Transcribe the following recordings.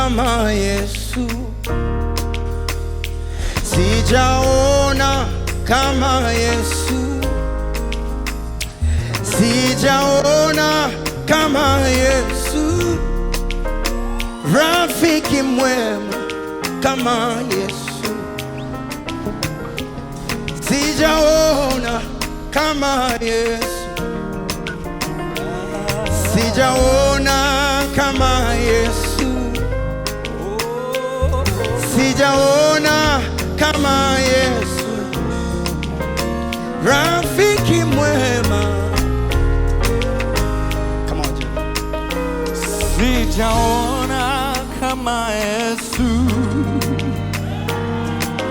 kama Yesu, sijaona kama Yesu, sijaona kama Yesu, rafiki mwema kama Yesu, sijaona kama Yesu, sijaona kama Yesu, sijaona kama Yesu, rafiki mwema. Come on, sijaona kama Yesu,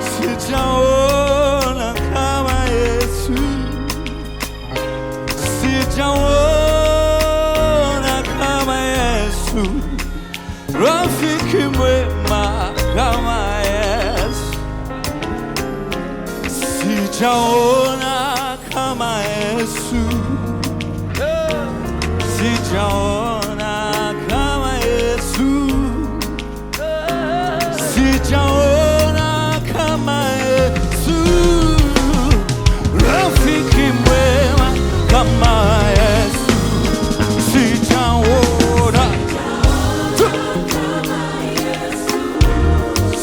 sijaona kama Yesu, sijaona kama Yesu, rafiki mwema kama Yesu, sijaona kama Yesu, sijaona kama Yesu, sijaona kama Yesu, rafiki mwema kama Yesu, sijaona,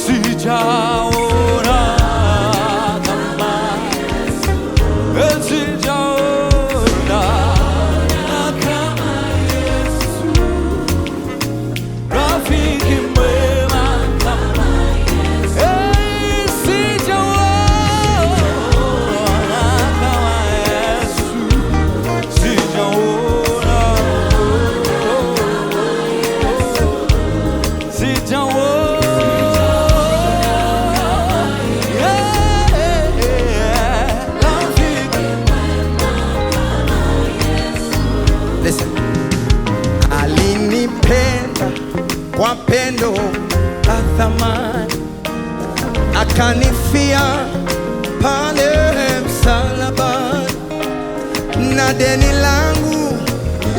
sijaona kama Yesu, sijaona kama Yesu, rafiki mwema kama Yesu, sijaona kama Yesu, sijaona, sijaona. Listen. Alinipenda kwa pendo la thamani, akanifia pale msalabani, na deni langu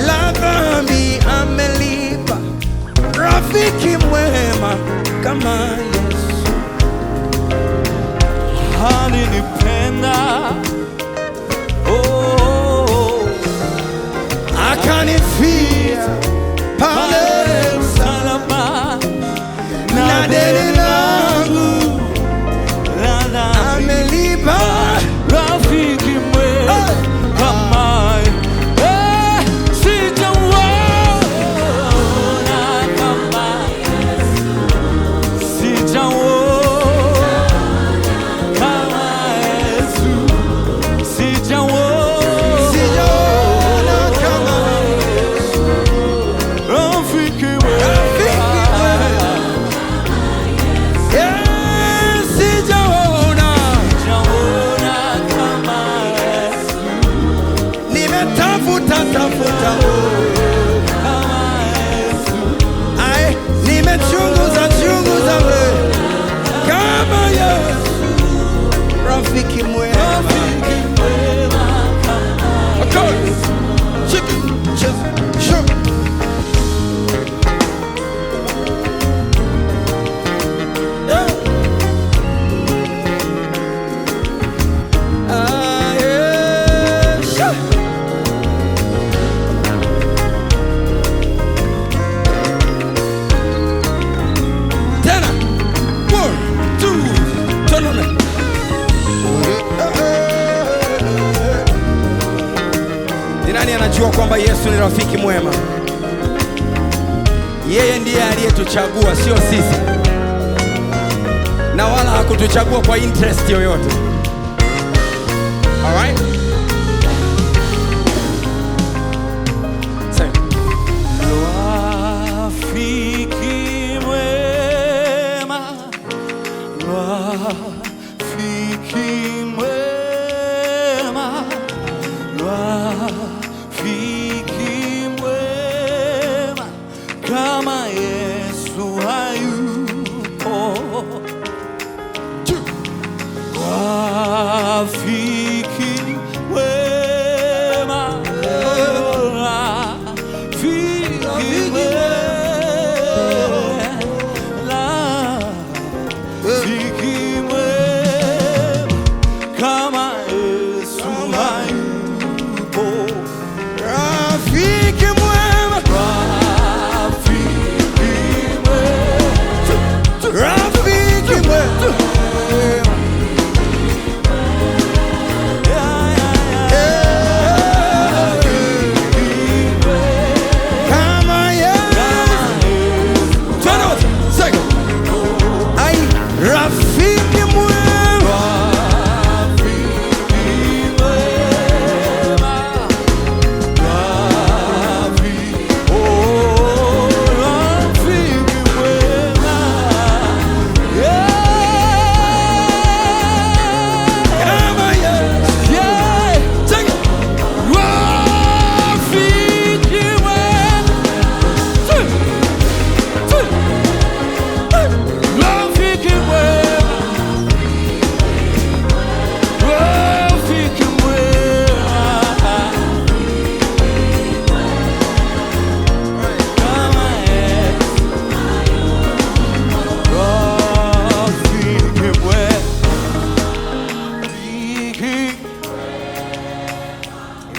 la dhambi amelipa, rafiki mwema kama Yesu. Alinipenda, akanifia pale msalaba, na deni langu amelipa, rafiki mwema kama sijaona kama Yesu, sijaona kama Yesu, sijaona kama Yesu, rafiki mwema, yeah, sijaona, kama Yesu, nimetafuta kama Yesu, ai, nimechunguza kama Yesu, rafiki mwema. Okay. Chicken, just sure. Yeah. Yeah. Sure. Tena. 1, 2, turn on it. Ni nani anajua kwamba Yesu ni rafiki mwema? Yeye ndiye aliyetuchagua, sio sisi, na wala hakutuchagua kwa interest yoyote. All right? Say. rafiki mwema, rafiki mwema, rafiki mwema kama Yesu hayupo, rafiki mwema, rafiki mwema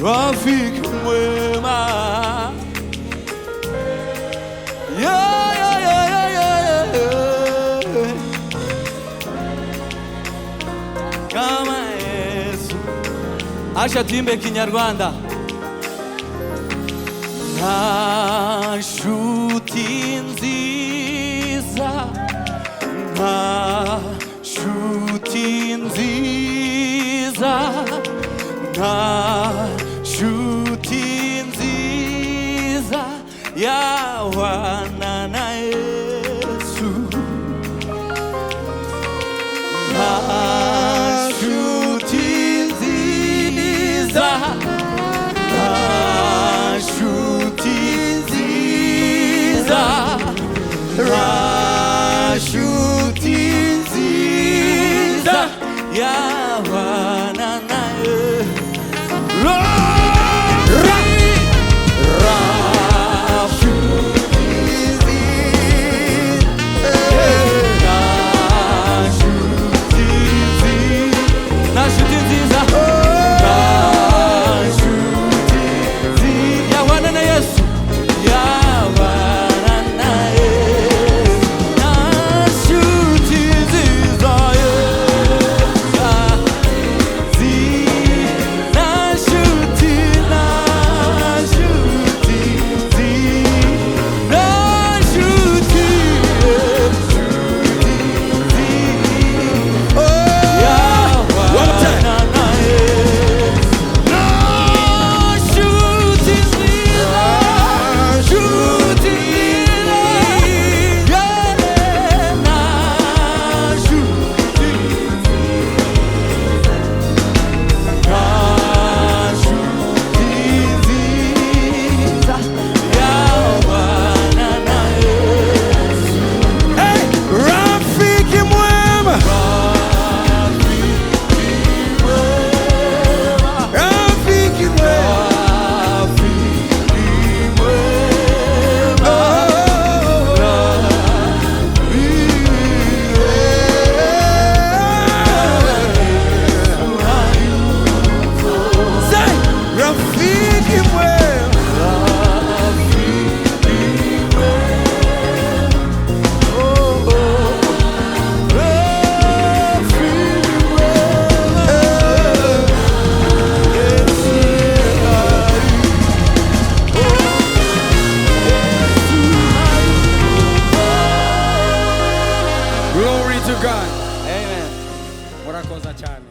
rafiki mwema. Yeah, yeah, yeah, yeah, yeah, yeah. Kama Yesu. Acha tuimbe Kinyarwanda. Nta nshuti nziza, nta nshuti nziza, nta nshuti nziza yawana na Yesu. Nta nshuti nziza, nta nshuti nziza, nta nshuti nziza yawana na Yesu. Glory to God. Amen. Murakoze cyane.